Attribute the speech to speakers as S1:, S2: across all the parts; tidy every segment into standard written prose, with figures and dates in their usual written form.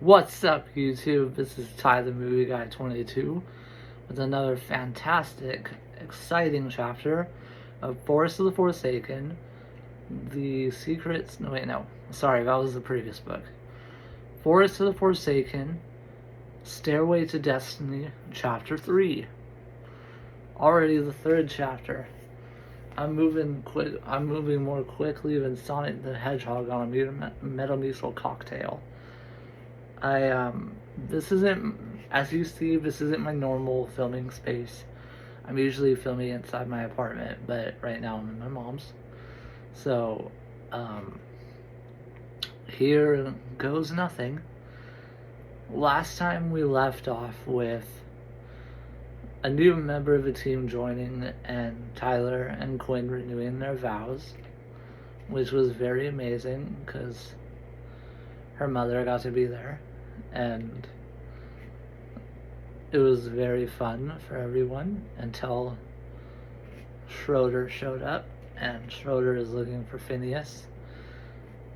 S1: What's up, YouTube? This is Ty the Movie Guy 22 with another fantastic, exciting chapter of Forest of the Forsaken. The Secrets. No, wait, no. Sorry, that was the previous book. Forest of the Forsaken, Stairway to Destiny, Chapter 3. Already the third chapter. I'm moving more quickly than Sonic the Hedgehog on a Metal Mutual cocktail. This isn't, as you see, this isn't my normal filming space. I'm usually filming inside my apartment, but right now I'm in my mom's. So, here goes nothing. Last time we left off with a new member of the team joining and Tyler and Quinn renewing their vows, which was very amazing because her mother got to be there, and it was very fun for everyone until Schroeder showed up, and Schroeder is looking for Phineas,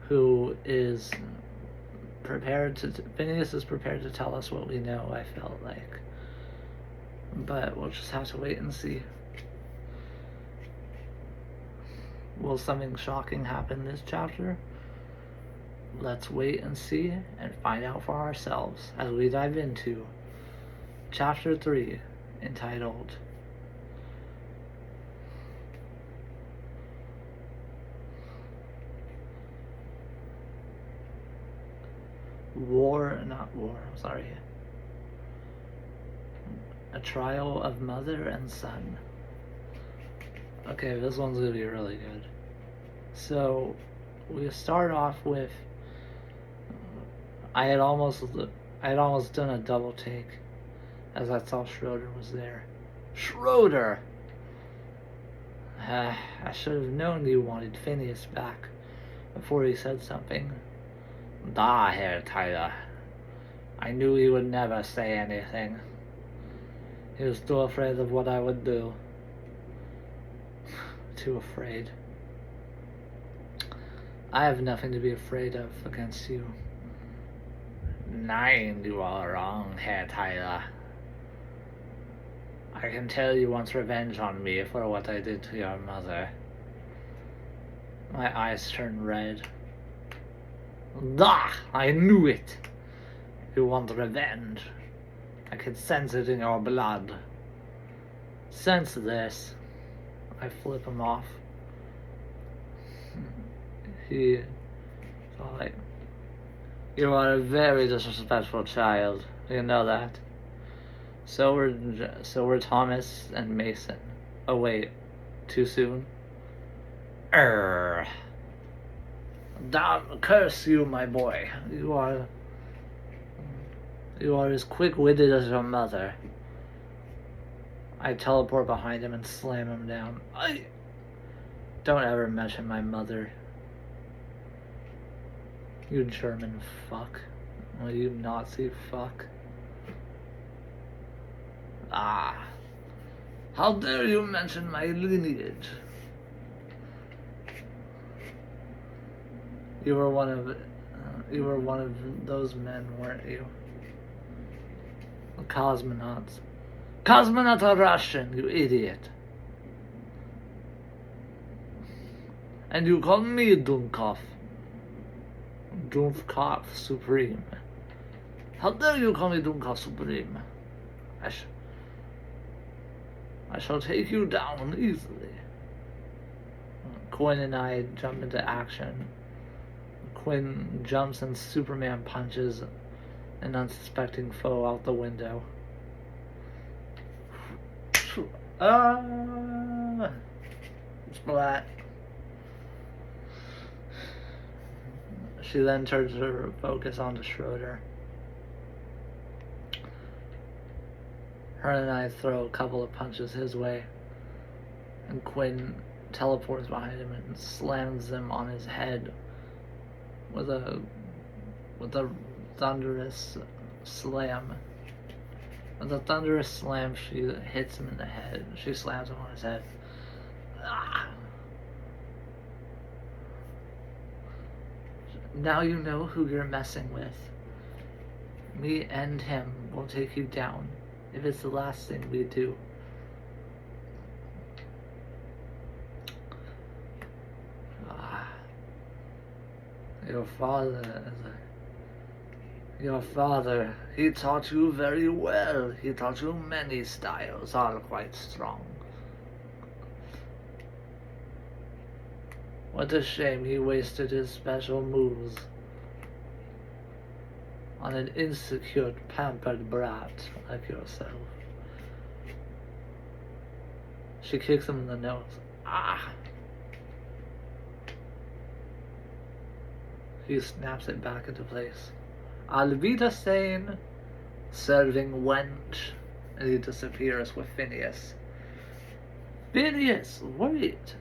S1: who is Phineas is prepared to tell us what we know, I felt like. But we'll just have to wait and see. Will something shocking happen this chapter? Let's wait and see and find out for ourselves as we dive into Chapter 3, entitled A Trial of Mother and Son. Okay, this one's gonna be really good. So, we start off with I had almost done a double take as I saw Schroeder was there. Schroeder! I should have known you wanted Phineas back before he said something. Da, Herr Tyler. I knew he would never say anything. He was too afraid of what I would do. Too afraid. I have nothing to be afraid of against you. Nein, you are wrong, Herr Tyler. I can tell you want revenge on me for what I did to your mother. My eyes turned red. Da! I knew it! You want revenge. I can sense it in your blood. Sense this. I flip him off. He's all like, you are a very disrespectful child. You know that. So were Thomas and Mason. Oh wait, too soon? Damn, curse you, my boy. You are as quick-witted as your mother. I teleport behind him and slam him down. Don't ever mention my mother. You German fuck. Well, you Nazi fuck. How dare you mention my lineage? You were one of those men, weren't you? The cosmonauts. Cosmonauts are Russian, you idiot. And you call me Dunkov. Dunkov Supreme. How dare you call me Dunkov Supreme? I shall take you down easily. Quinn and I jump into action. Quinn jumps and Superman punches an unsuspecting foe out the window. Splat. She then turns her focus onto Schroeder. Her and I throw a couple of punches his way, and Quinn teleports behind him and slams them on his head with a thunderous slam. With a thunderous slam, she hits him in the head. She slams him on his head. Now you know who you're messing with. Me and him will take you down if it's the last thing we do. Your father, he taught you very well. He taught you many styles, all quite strong. What a shame he wasted his special moves on an insecure, pampered brat like yourself. She kicks him in the nose. Ah! He snaps it back into place. I'll be the sane, serving wench. And he disappears with Phineas. Phineas, wait!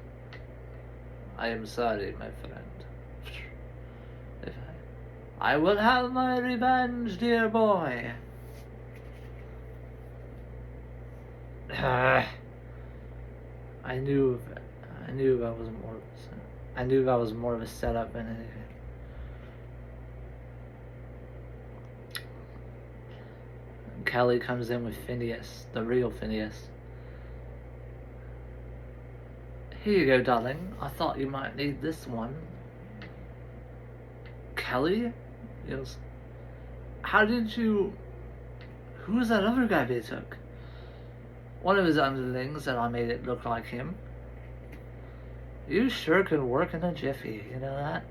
S1: I am sorry, my friend. I will have my revenge, dear boy. I knew that was more of a setup than anything. Kelly comes in with Phineas, the real Phineas. Here you go, darling. I thought you might need this one. Kelly? He goes, how did you... Who was that other guy they took? One of his underlings said I made it look like him. You sure can work in a jiffy, you know that?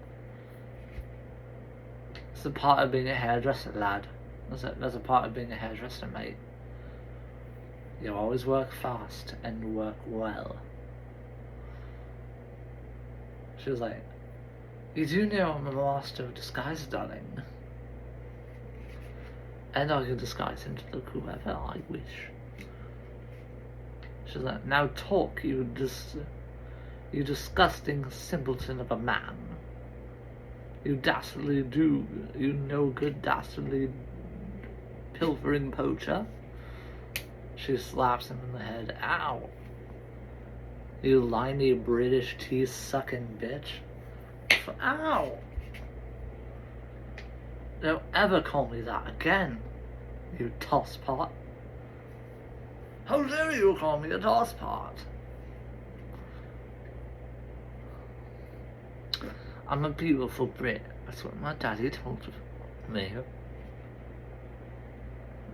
S1: It's a part of being a hairdresser, lad. That's a part of being a hairdresser, mate. You always work fast and work well. She was like, you do know I'm a master of disguise, darling. And I can disguise into look whoever I wish. She's like, now talk, you disgusting simpleton of a man. You dastardly no good dastardly pilfering poacher. She slaps him in the head. Ow! You limey British tea-sucking bitch. Ow! Don't ever call me that again, you tosspot. How dare you call me a tosspot? I'm a beautiful Brit. That's what my daddy told me.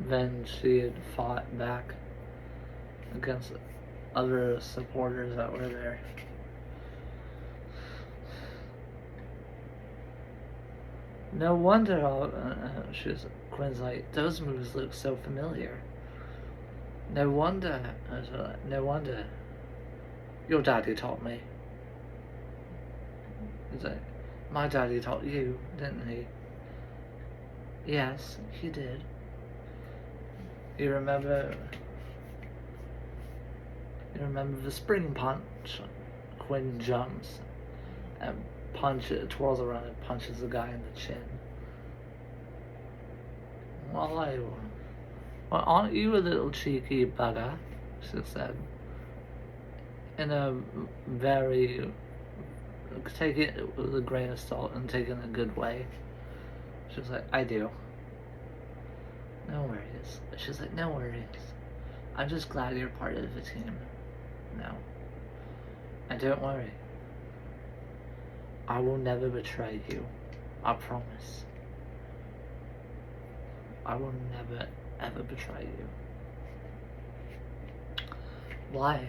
S1: Then she had fought back against other supporters that were there. No wonder Quinn's like, those moves look so familiar. No wonder. Your daddy taught me. He's like, my daddy taught you, didn't he? Yes, he did. You remember the spring punch? Quinn jumps and twirls around and punches the guy in the chin. Well, aren't you a little cheeky bugger? She said. In a very, take it with a grain of salt and take it in a good way. She was like, I do. No worries. She's like, no worries. I'm just glad you're part of the team. No. And don't worry. I will never betray you. I promise. I will never, ever betray you. Why?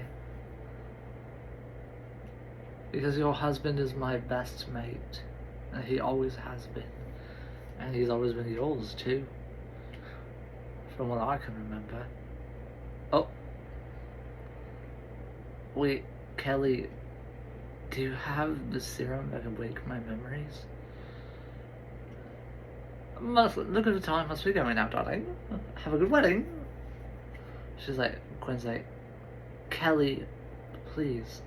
S1: Because your husband is my best mate. And he always has been. And he's always been yours, too. From what I can remember. Oh. Wait, Kelly. Do you have the serum that can wake my memories? Look at the time, must be going now, darling. Have a good wedding. She's like, Quinn's like, Kelly, please.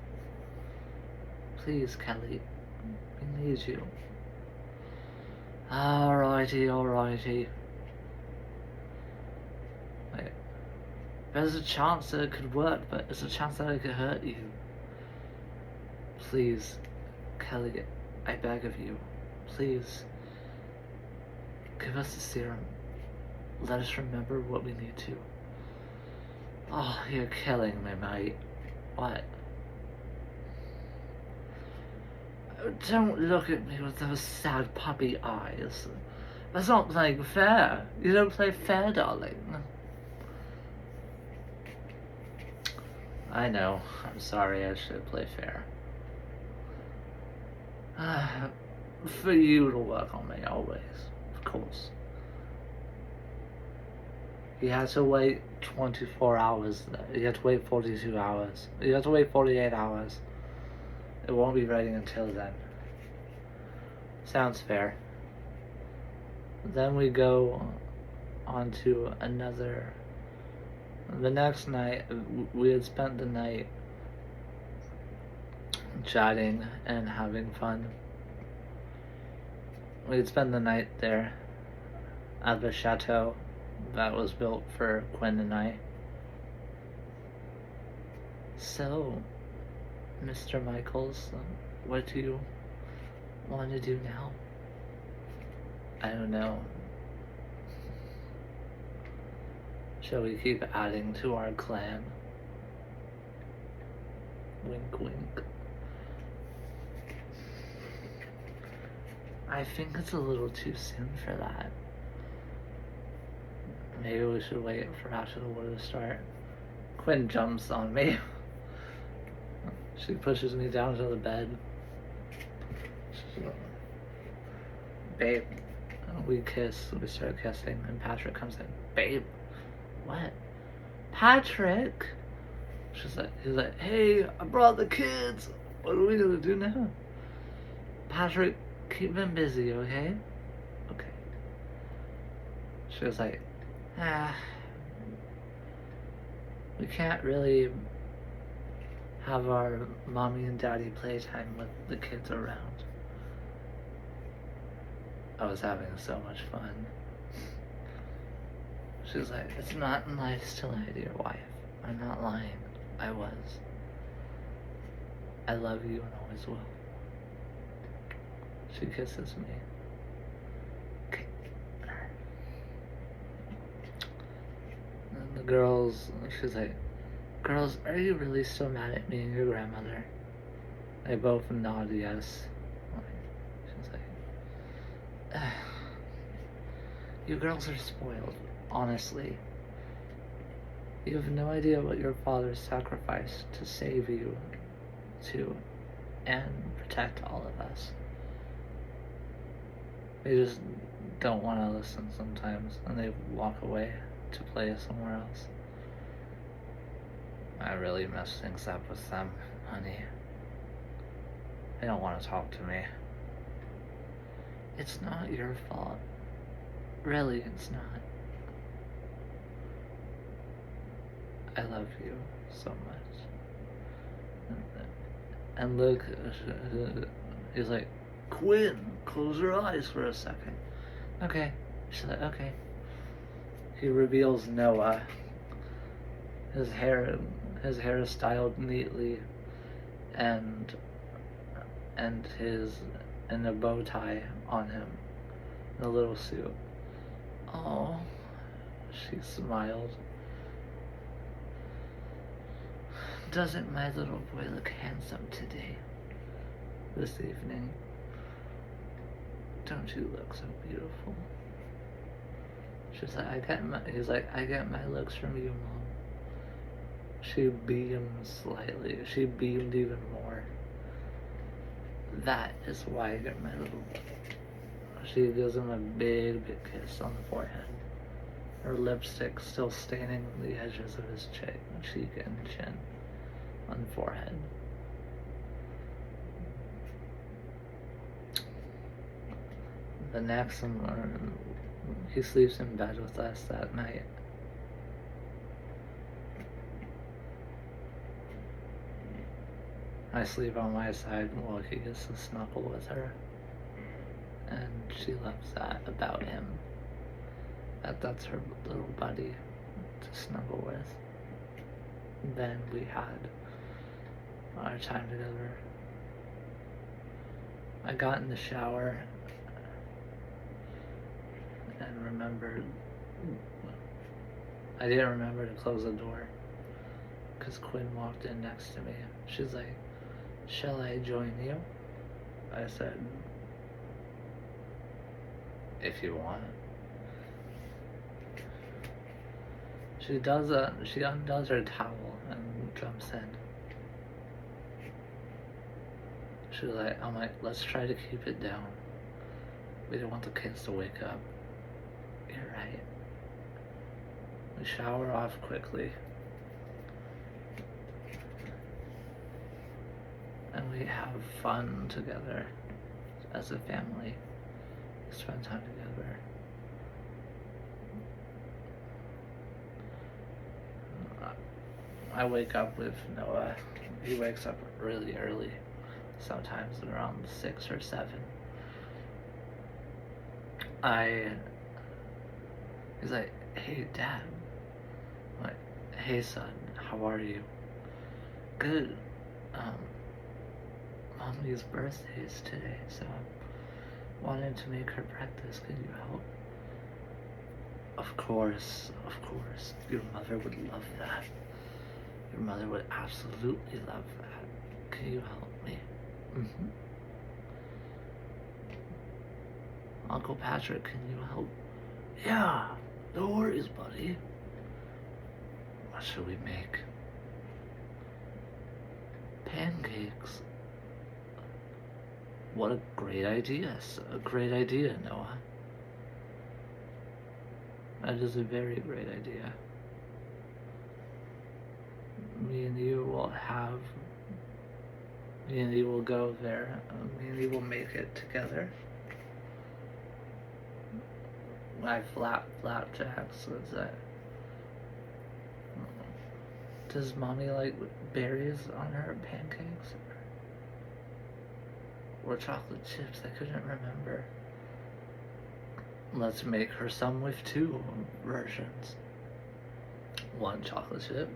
S1: Please, Kelly. We need you. Alrighty. Like, there's a chance that it could work, but there's a chance that it could hurt you. Please, Kelly, I beg of you. Please. Give us the serum. let us remember what we need to. Oh, you're killing me, mate. What? Don't look at me with those sad puppy eyes. That's not playing fair. You don't play fair, darling. I know. I'm sorry, I should play fair. For you to work on me, always. Of course. You had to wait 24 hours. You had to wait 42 hours. You had to wait 48 hours. It won't be ready until then. Sounds fair. Then we go on to another. The next night, we had spent the night chatting and having fun. We had spent the night there at the chateau that was built for Quinn and I. So, Mr. Michaels, what do you want to do now? I don't know. Shall we keep adding to our clan? Wink, wink. I think it's a little too soon for that. Maybe we should wait for after the war to start. Quinn jumps on me. She pushes me down to the bed. Babe, we kiss. We start kissing, and Patrick comes in. Babe, what? Patrick? He's like, hey, I brought the kids. What are we gonna do now? Patrick, keep them busy, okay? Okay. She was like, we can't really have our mommy and daddy playtime with the kids around. I was having so much fun. She was like, it's not nice to lie to your wife. I'm not lying. I was. I love you and always will. She kisses me. Okay. And the girls, she's like, girls, are you really so mad at me and your grandmother? They both nod yes. She's like, you girls are spoiled, honestly. You have no idea what your father sacrificed to save you, to, and protect all of us. They just don't want to listen sometimes, and they walk away to play somewhere else. I really messed things up with them, honey. They don't want to talk to me. It's not your fault. Really, it's not. I love you so much. And look, he's like, Quinn, close your eyes for a second. Okay. She's like, okay. He reveals Noah. His hair is styled neatly, and a bow tie on him, and a little suit. Oh, she smiled. Doesn't my little boy look handsome today? This evening? Don't you look so beautiful? She's like, he's like, I get my looks from you, Mom. She beamed slightly. She beamed even more. That is why I get my little... She gives him a big, big kiss on the forehead. Her lipstick still staining the edges of his cheek and chin on the forehead. The next morning, he sleeps in bed with us that night. I sleep on my side while he gets to snuggle with her. And she loves that about him. That's her little buddy to snuggle with. Then we had our time together. I got in the shower and remembered I didn't remember to close the door because Quinn walked in next to me. She's like, "Shall I join you?" I said, "If you want." She undoes her towel and jumps in. I'm like, "Let's try to keep it down. We don't want the kids to wake up." You're right. We shower off quickly. And we have fun together as a family. We spend time together. I wake up with Noah. He wakes up really early, sometimes around 6 or 7. He's like, "Hey, Dad." I'm like, "Hey, son, how are you?" "Good. Mommy's birthday is today, so I wanted to make her breakfast. Can you help?" Of course. Your mother would love that. Your mother would absolutely love that. Can you help me? Mm-hmm. Uncle Patrick, can you help? Yeah, no worries, buddy. What should we make? Pancakes. What a great idea. A great idea, Noah. That is a very great idea. Me and you will go there. Me and you will make it together. I flapjacks. What's that? Does Mommy like berries on her pancakes? Or chocolate chips? I couldn't remember. Let's make her some with 2 versions. 1 chocolate chip,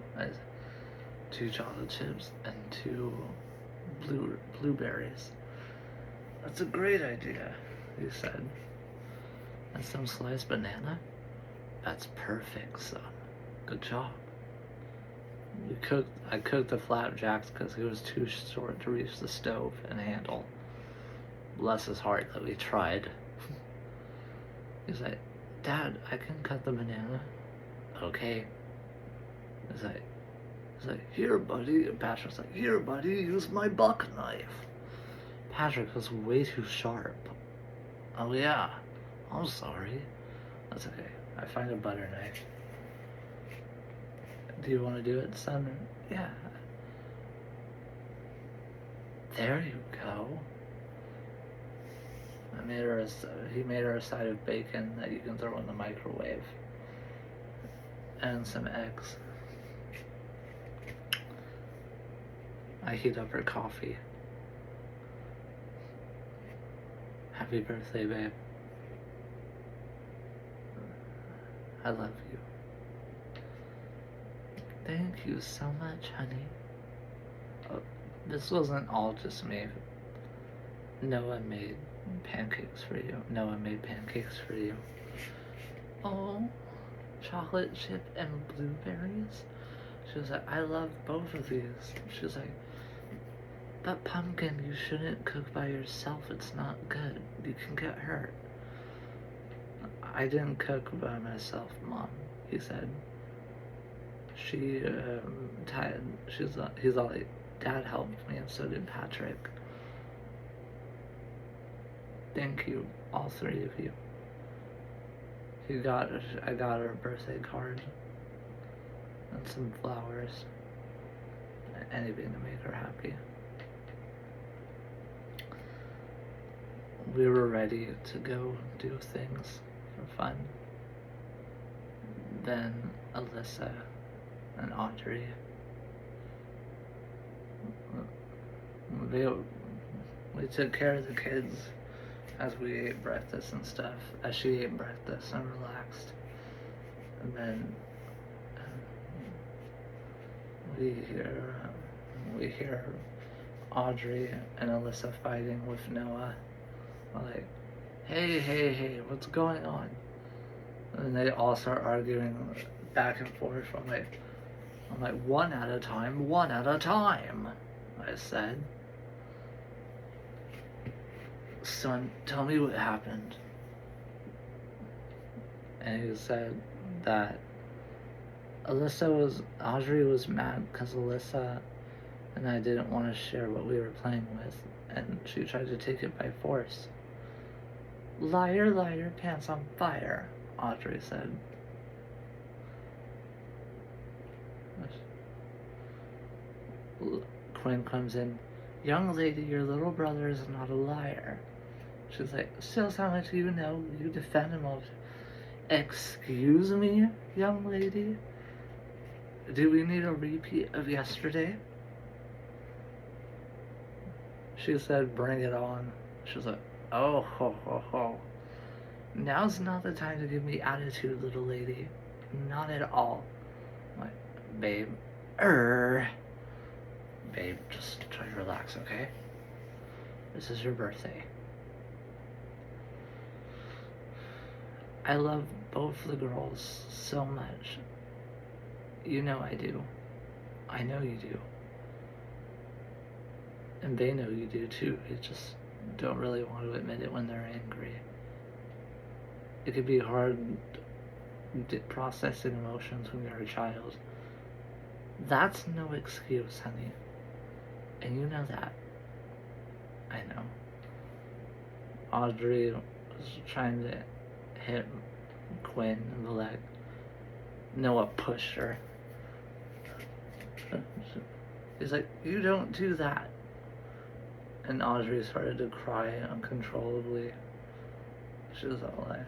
S1: 2 chocolate chips, and 2 blueberries. That's a great idea, he said. And some sliced banana? That's perfect, son. Good job. I cooked the flapjacks because he was too short to reach the stove and handle. Bless his heart that we tried. He's like, "Dad, I can cut the banana." Okay. He's like, "Here, buddy." And Patrick's like, "Here, buddy, use my buck knife." Patrick was way too sharp. Oh yeah, I'm sorry. That's okay. I find a butter knife. Do you want to do it, son? Yeah. There you go. He made her a side of bacon that you can throw in the microwave. And some eggs. I heat up her coffee. Happy birthday, babe. I love you. Thank you so much, honey. Oh, this wasn't all just me. Noah made pancakes for you. Oh, chocolate chip and blueberries? She was like, "I love both of these." She was like, "But pumpkin, you shouldn't cook by yourself. It's not good. You can get hurt." "I didn't cook by myself, Mom," he said. He's all like, "Dad helped me and so did Patrick." Thank you, all 3 of you. I got her a birthday card and some flowers. Anything to make her happy. We were ready to go do things for fun. Then Alyssa and Audrey, we took care of the kids as we ate breakfast and stuff, as she ate breakfast and relaxed. And then we hear Audrey and Alyssa fighting with Noah. Like, hey, what's going on? And they all start arguing back and forth. I'm like, one at a time, one at a time, I said. Son, tell me what happened. And he said that Audrey was mad because Alyssa and I didn't want to share what we were playing with, and she tried to take it by force. Liar, liar, pants on fire, Audrey said. Quinn comes in. Young lady, your little brother is not a liar. She's like, still how much you know, you defend him all. Excuse me, young lady? Do we need a repeat of yesterday? She said, bring it on. She was like, oh, ho, ho, ho. Now's not the time to give me attitude, little lady. Not at all. I'm like, babe, Babe, just try to relax, okay? This is your birthday. I love both the girls so much. You know I do. I know you do. And they know you do too. You just don't really want to admit it when they're angry. It could be hard processing emotions when you're a child. That's no excuse, honey. And you know that. I know. Audrey was trying to hit Quinn in the leg. Noah pushed her. He's like, you don't do that. And Audrey started to cry uncontrollably. She was all like,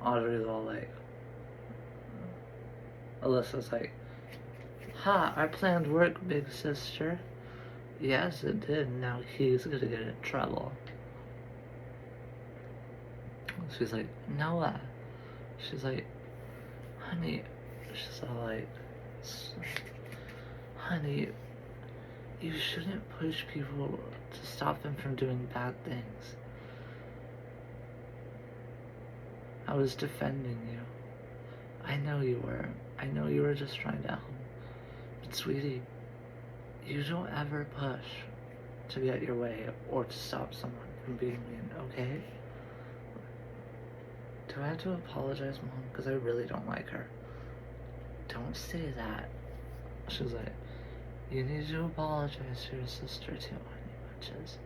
S1: Audrey's all like, Alyssa's like, ha, our plans worked, big sister. Yes, it did. Now he's gonna get in trouble. She's like, Noah. She's like, honey. She's all like, honey, you shouldn't push people to stop them from doing bad things. I was defending you. I know you were. I know you were just trying to help. But sweetie, you don't ever push to get your way or to stop someone from being mean, okay? Do I have to apologize, Mom? Because I really don't like her. Don't say that. She was like, you need to apologize to your sister too, honey bunches.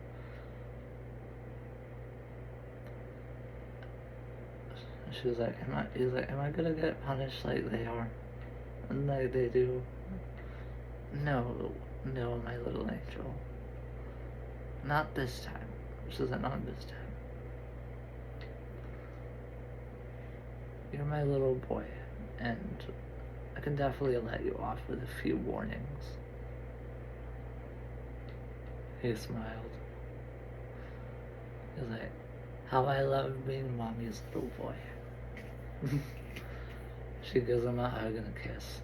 S1: She was like, am I gonna get punished like they are? And like they do? No, my little angel. Not this time. She was like, not this time. You're my little boy, and I can definitely let you off with a few warnings. He smiled. He was like, how I love being Mommy's little boy. She gives him a hug and a kiss.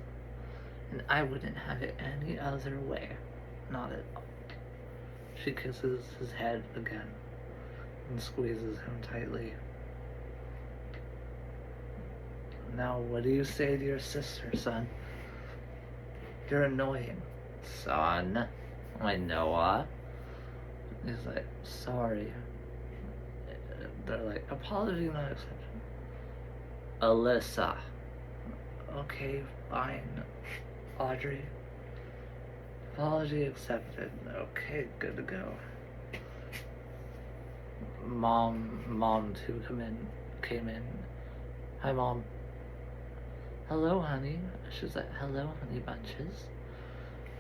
S1: And I wouldn't have it any other way. Not at all. She kisses his head again and squeezes him tightly. Now, what do you say to your sister, son? You're annoying. Son? I Noah. He's like, sorry. They're like, apology not accepted. Alyssa. Okay, fine. Audrey. Apology accepted. Okay, good to go. Mom too came in. Hi, Mom. Hello, honey. She's like, hello, honey bunches.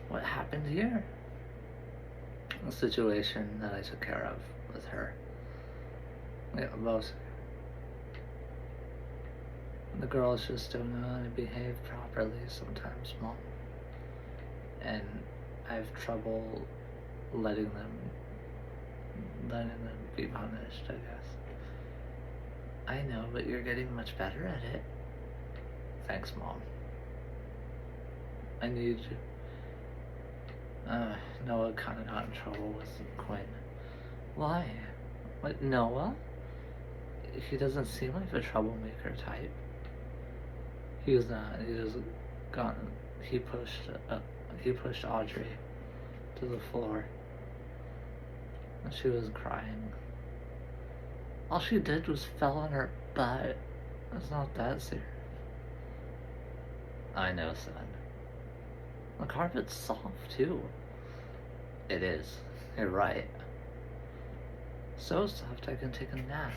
S1: What happened here? A situation that I took care of with her. Yeah, most. The girls just don't know how to behave properly sometimes, Mom. And I have trouble letting them be punished, I guess. I know, but you're getting much better at it. Thanks, Mom. I need you. Noah kind of got in trouble with Quinn. Why? What, Noah? He doesn't seem like a troublemaker type. He's not. He just got. He pushed. He pushed Audrey to the floor, and she was crying. All she did was fell on her butt. It's not that serious. I know, son. The carpet's soft too. It is. You're right. So soft I can take a nap.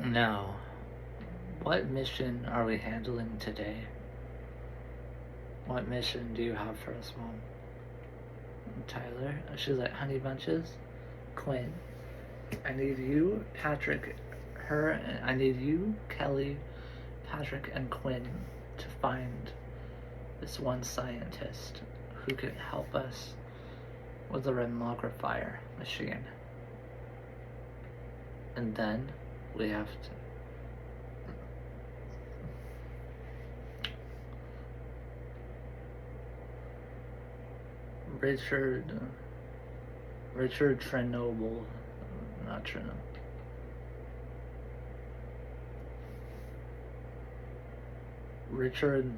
S1: Now, what mission are we handling today? What mission do you have for us, Mom? Tyler? She's like, honey bunches? Quinn? I need you, Patrick, I need you, Kelly, Patrick, and Quinn to find this one scientist who can help us with the remogrifier machine. And then we have to Richard Chernobyl, not Chernobyl. Richard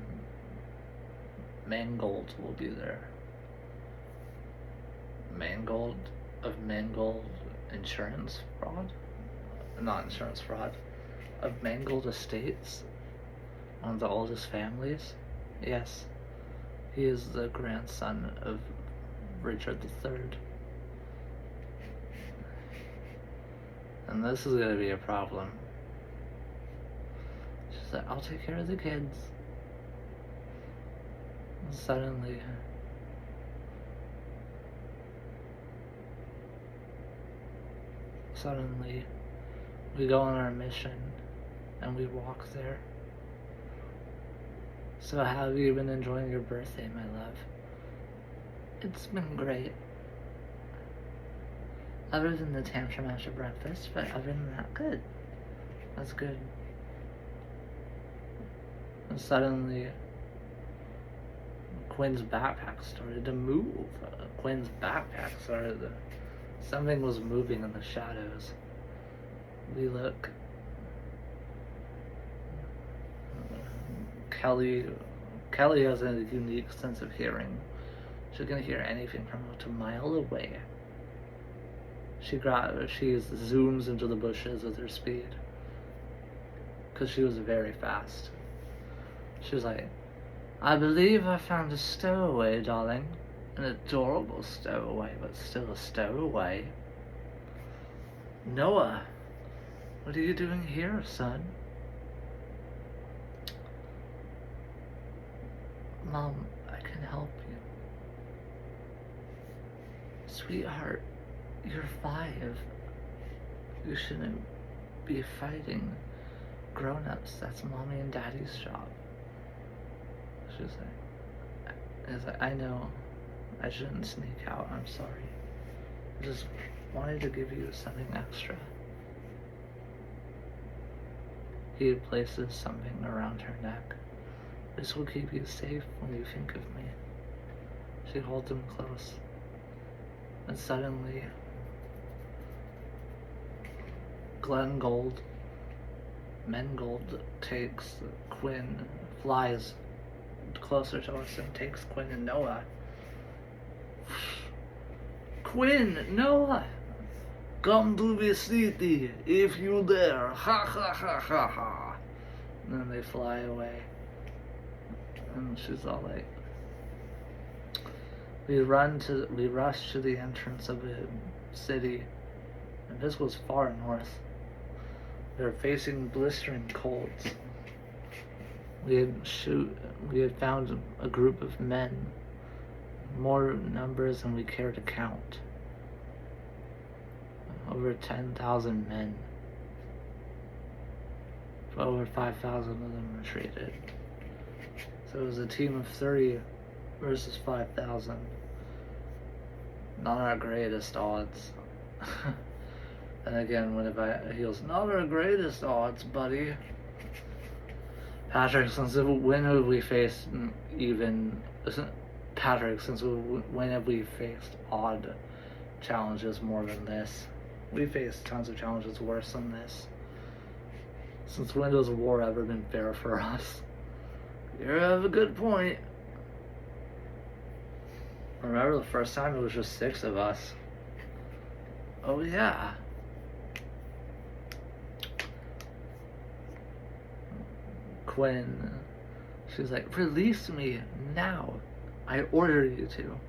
S1: Mangold will be there. Mangold of Mangold Insurance Fraud? Not insurance fraud. Of Mangold Estates? One of the oldest families? Yes. He is the grandson of Richard III. And this is going to be a problem. She's like, I'll take care of the kids. And suddenly, we go on our mission and we walk there. So how have you been enjoying your birthday, my love? It's been great. Other than the tantrum after breakfast, but other than that, good. That's good. And suddenly, Quinn's backpack started to move. Something was moving in the shadows. We look. Kelly has a unique sense of hearing. She can hear anything from a mile away. She zooms into the bushes with her speed. Because she was very fast. She was like, I believe I found a stowaway, darling. An adorable stowaway, but still a stowaway. Noah, what are you doing here, son? Mom, I can help you. Sweetheart, you're 5. You shouldn't be fighting grown-ups. That's mommy and daddy's job. She's like, I know I shouldn't sneak out. I'm sorry. I just wanted to give you something extra. He places something around her neck. This will keep you safe when you think of me. She holds him close. And suddenly, Mengold takes Quinn, flies closer to us and takes Quinn and Noah. Quinn, Noah, come to the city if you dare. Ha ha ha ha ha. And then they fly away. And she's all like, we rush to the entrance of the city, and this was far north. We were facing blistering colds. We had found a group of men, more numbers than we care to count. Over 10,000 men. Over 5,000 of them retreated. So it was a team of 30 versus 5,000. Not our greatest odds. And again, he goes, not our greatest odds, buddy. Patrick says, when have we faced even Patrick, when have we faced odd challenges more than this? We faced tons of challenges worse than this. Since when has war ever been fair for us? You have a good point. Remember the first time it was just 6 of us? Oh yeah. Quinn, she's like, release me now. I order you to.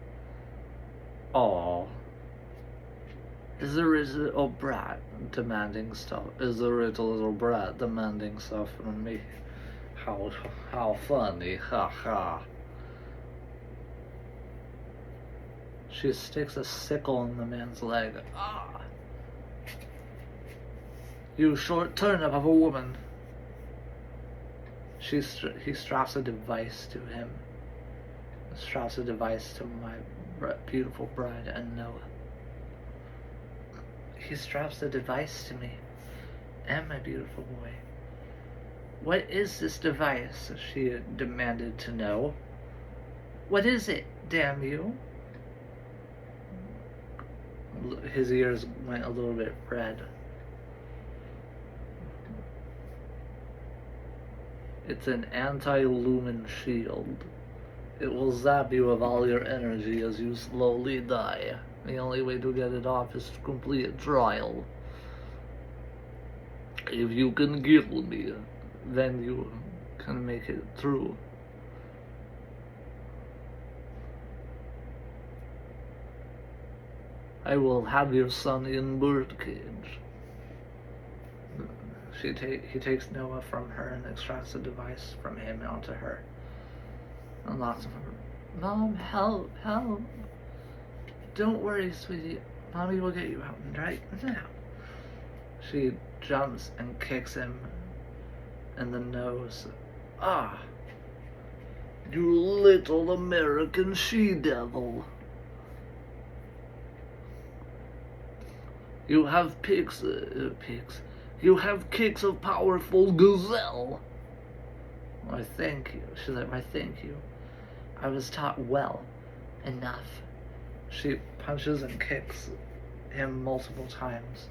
S1: Aw. Is the little brat demanding stuff? Is the little brat demanding stuff from me? How funny, ha ha. She sticks a sickle in the man's leg. Ah! You short turnip of a woman. He straps a device to him. Straps a device to my beautiful bride and Noah. He straps a device to me and my beautiful boy. What is this device? She demanded to know. What is it, damn you? His ears went a little bit red. It's an anti-lumen shield. It will zap you of all your energy as you slowly die. The only way to get it off is to complete a trial. If you can kill me, then you can make it through. I will have your son in birdcage. He takes Noah from her and extracts the device from him onto her. And locks him. Mom, help, help. Don't worry, sweetie. Mommy will get you out right now. She jumps and kicks him in the nose. Ah! You little American she-devil. You have pigs. You have kicks of powerful gazelle. Why, thank you. She's like, why, thank you. I was taught well enough. She punches and kicks him multiple times.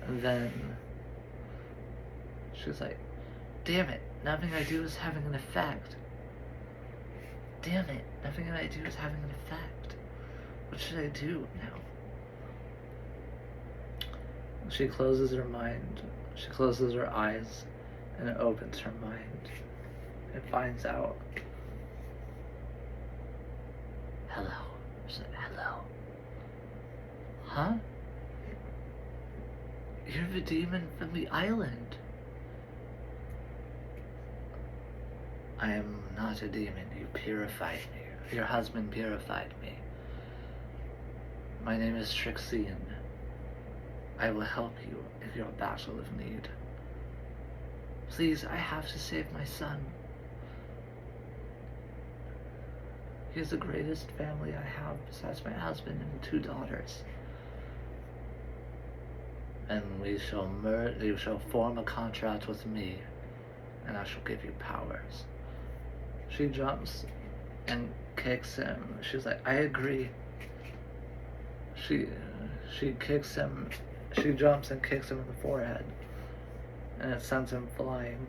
S1: And then she's like, damn it, nothing I do is having an effect. Damn it, nothing I do is having an effect. What should I do now? She closes her mind. She closes her eyes and opens her mind and finds out. Hello. She's like, hello. Huh? You're the demon from the island. I am not a demon. You purified me. Your husband purified me. My name is Trixian. I will help you if you're a battle of need. Please, I have to save my son. He is the greatest family I have besides my husband and 2 daughters. And you shall form a contract with me, and I shall give you powers. She jumps and kicks him. She's like, I agree. She kicks him. She jumps and kicks him in the forehead, and it sends him flying.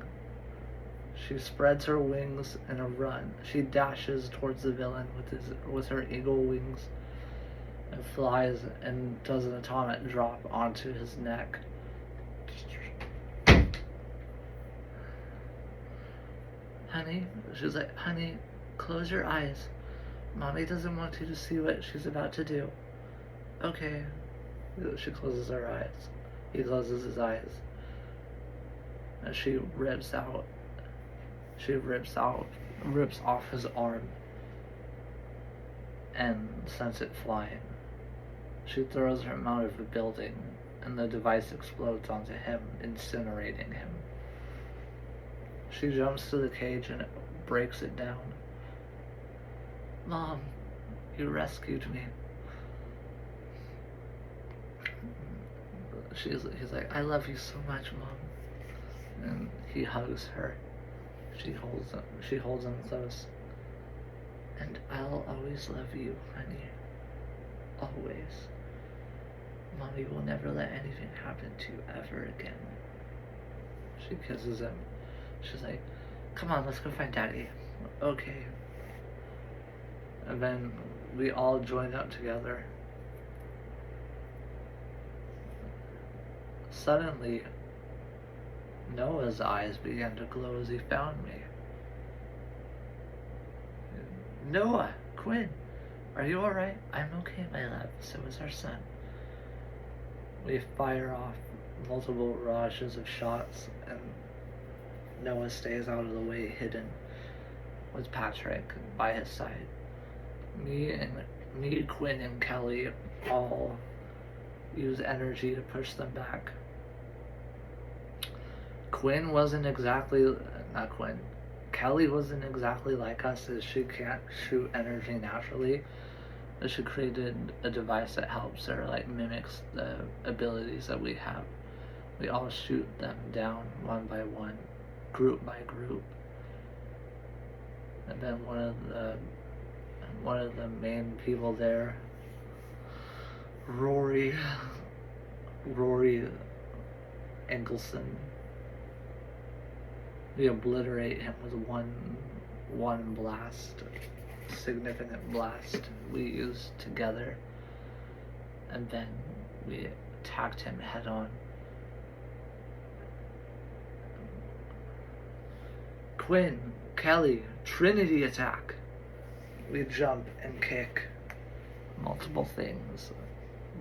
S1: She spreads her wings in a run. She dashes towards the villain with her eagle wings, and flies and does an atomic drop onto his neck. Honey, she's like, honey, close your eyes. Mommy doesn't want you to see what she's about to do. Okay. She closes her eyes. He closes his eyes. And she rips off his arm and sends it flying. She throws him out of the building, and the device explodes onto him, incinerating him. She jumps to the cage and breaks it down. Mom, you rescued me. He's like, I love you so much, Mom. And he hugs her. She holds him close. I'll always love you, honey. Always. Mommy will never let anything happen to you ever again. She kisses him. She's like, come on, let's go find Daddy. Okay. And then we all join up together. Suddenly, Noah's eyes began to glow as he found me. Noah, Quinn, are you alright? I'm okay, my love. So is our son. We fire off multiple barrages of shots, and Noah stays out of the way, hidden with Patrick by his side. Me, Quinn, and Kelly all use energy to push them back. Kelly wasn't exactly like us, as she can't shoot energy naturally. But she created a device that helps her, like mimics the abilities that we have. We all shoot them down one by one, group by group. And then one of the main people there, Rory Engelson, we obliterate him with one blast, significant blast we used together, and then we attacked him head on. Quinn, Kelly, Trinity attack. We jump and kick multiple things.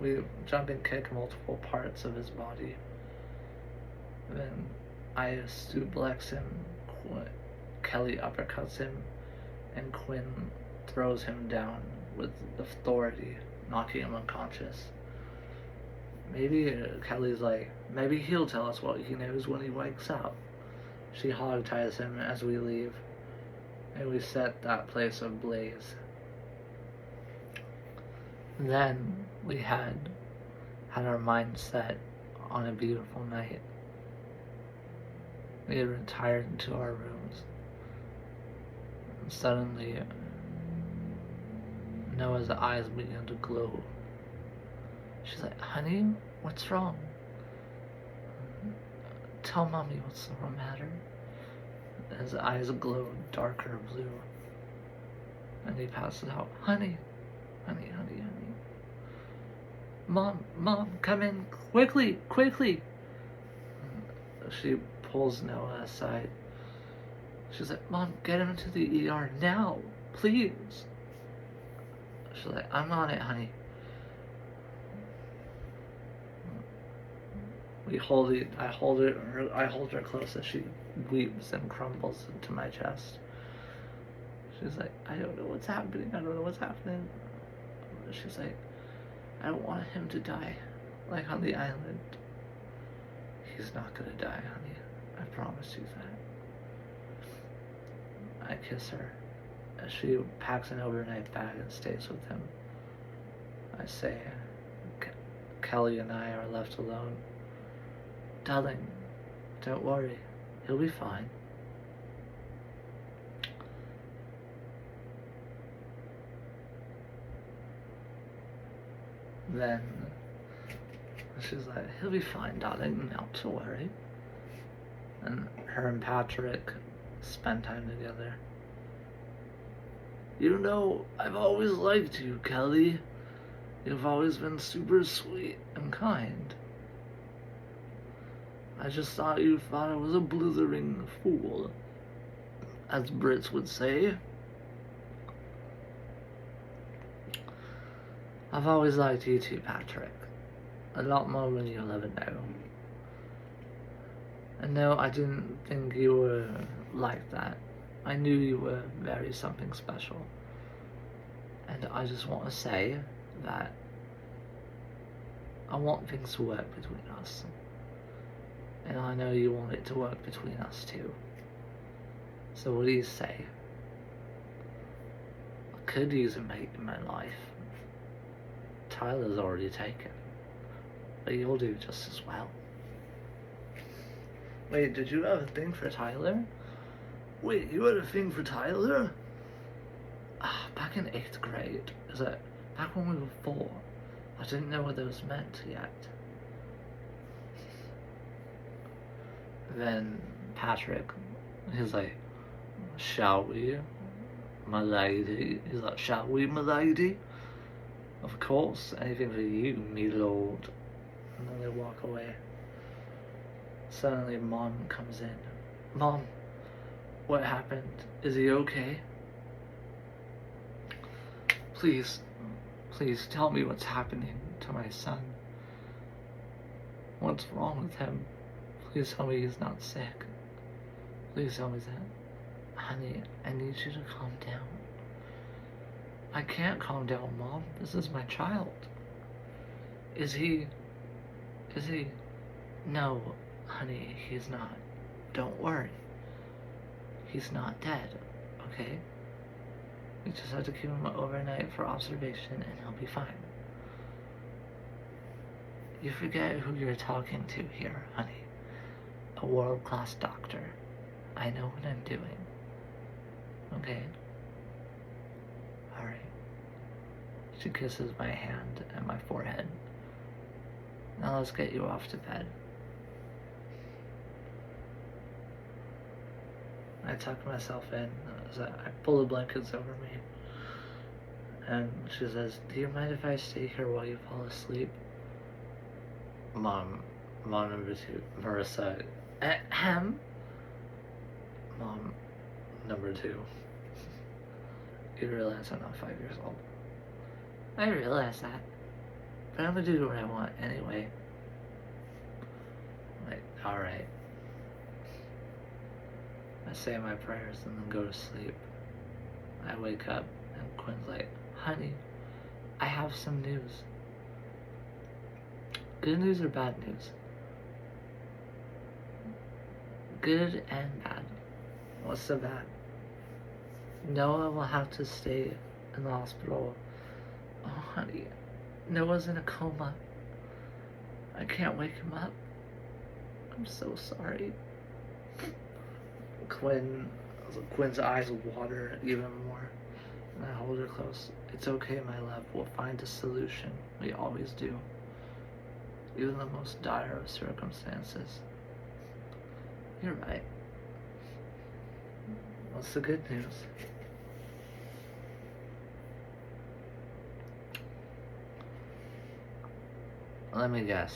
S1: We jump and kick multiple parts of his body. Then I suplex him, Kelly uppercuts him, and Quinn throws him down with authority, knocking him unconscious. Maybe Kelly's like, maybe he'll tell us what he knows when he wakes up. She hogties him as we leave, and we set that place ablaze. Then we had our mind set on a beautiful night. We had retired into our rooms, and suddenly Noah's eyes began to glow. She's like, honey, what's wrong? Tell mommy what's the matter. His eyes glowed darker blue, and he passes out. Honey. Mom, come in, quickly. She pulls Noah aside. She's like, Mom, get him to the ER now, please. She's like, I'm on it, honey. I hold her close as she weeps and crumbles into my chest. She's like, I don't know what's happening. She's like, I don't want him to die, like on the island. He's not gonna die, honey. I promise you that. I kiss her as she packs an overnight bag and stays with him. I say, Kelly and I are left alone. Darling, don't worry. He'll be fine. Then she's like, he'll be fine, darling, not to worry. And her and Patrick spend time together. You know, I've always liked you, Kelly. You've always been super sweet and kind. I just thought you thought I was a blithering fool, as Brits would say. I've always liked you too, Patrick. A lot more than you'll ever know. And no, I didn't think you were like that. I knew you were very something special. And I just want to say that I want things to work between us. And I know you want it to work between us too. So what do you say? I could use a mate in my life. Tyler's already taken. But you'll do just as well. Wait, did you have a thing for Tyler? Wait, you had a thing for Tyler? Ah, back in 8th grade. Is it back when we were 4? I didn't know what those meant yet. Then Patrick, he's like, shall we, my lady? He's like, shall we, my lady? Of course, anything for you, me lord. And then they walk away. Suddenly, Mom comes in. Mom, what happened? Is he okay? Please tell me what's happening to my son. What's wrong with him? Please tell me he's not sick. Please tell me that. Honey, I need you to calm down. I can't calm down, Mom. This is my child. Is he... No, honey, he's not. Don't worry. He's not dead, okay? We just have to keep him overnight for observation and he'll be fine. You forget who you're talking to here, honey. A world-class doctor. I know what I'm doing. Okay? Alright. She kisses my hand and my forehead. Now let's get you off to bed. I tuck myself in. I pull the blankets over me. And she says, do you mind if I stay here while you fall asleep? Mom number 2, Marissa. Ahem. Mom number 2. You realize I'm not 5 years old. I realize that. But I'm gonna do what I want anyway. Like, alright. I say my prayers and then go to sleep. I wake up and Quinn's like, honey, I have some news. Good news or bad news? Good and bad. What's the bad? Noah will have to stay in the hospital. Oh, honey, Noah's in a coma. I can't wake him up. I'm so sorry. Quinn's eyes water even more. And I hold her close. It's okay, my love. We'll find a solution. We always do. Even the most dire of circumstances. You're right. What's the good news? Let me guess.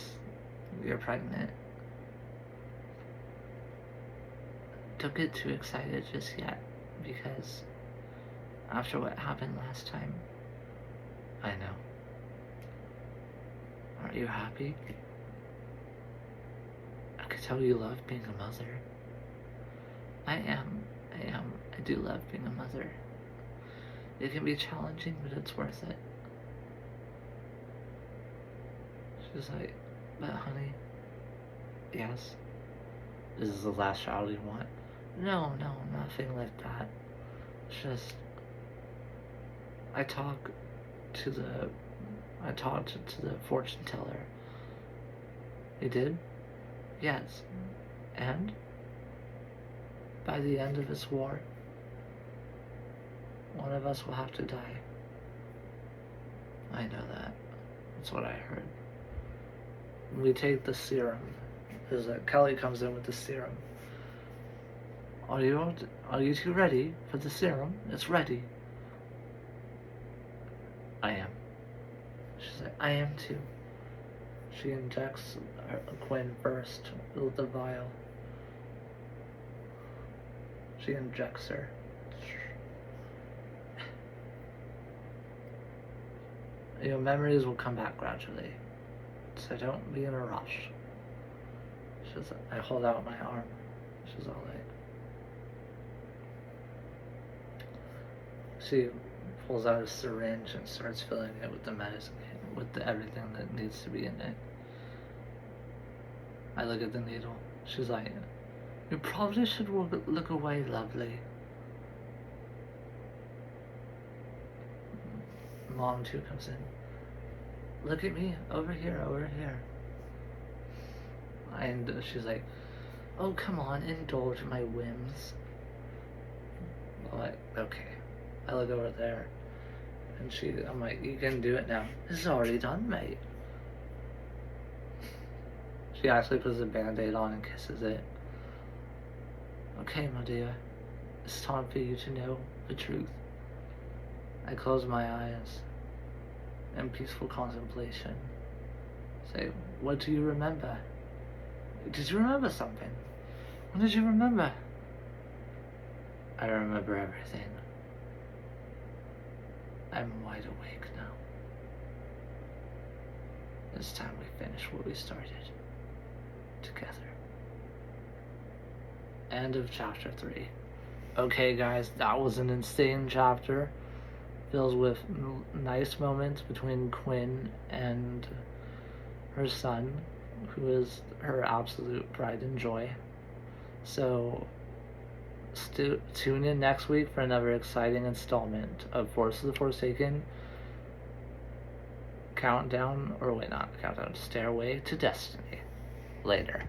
S1: You're pregnant. Don't get too excited just yet, because after what happened last time, I know. Aren't you happy? I could tell you love being a mother. I am. I do love being a mother. It can be challenging, but it's worth it. She's like, but honey, yes? This is the last child you want? No, nothing like that. It's just, I talked to the fortune teller. You did? Yes. And? By the end of this war, one of us will have to die. I know that. That's what I heard. We take the serum. Kelly comes in with the serum. Are you two ready for the serum? It's ready. I am. She's like, I am too. She injects Quinn first with the vial. She injects her. Your memories will come back gradually, so don't be in a rush. She's like, I hold out my arm. She's all like, she pulls out a syringe and starts filling it with the medicine, with everything that needs to be in it. I look at the needle. She's like, you probably should look away, lovely. Mom too comes in. Look at me, over here. And she's like, oh, come on, indulge my whims. I'm like, okay. I look over there. And I'm like, you can do it now. This is already done, mate. She actually puts a band-aid on and kisses it. Okay, my dear. It's time for you to know the truth. I close my eyes in peaceful contemplation. Say, what do you remember? Did you remember something? What did you remember? I remember everything. I'm wide awake now. It's time we finish what we started together. End of chapter 3. Okay, guys, that was an insane chapter. Filled with nice moments between Quinn and her son, who is her absolute pride and joy. So, tune in next week for another exciting installment of Force of the Forsaken. Stairway to Destiny. Later.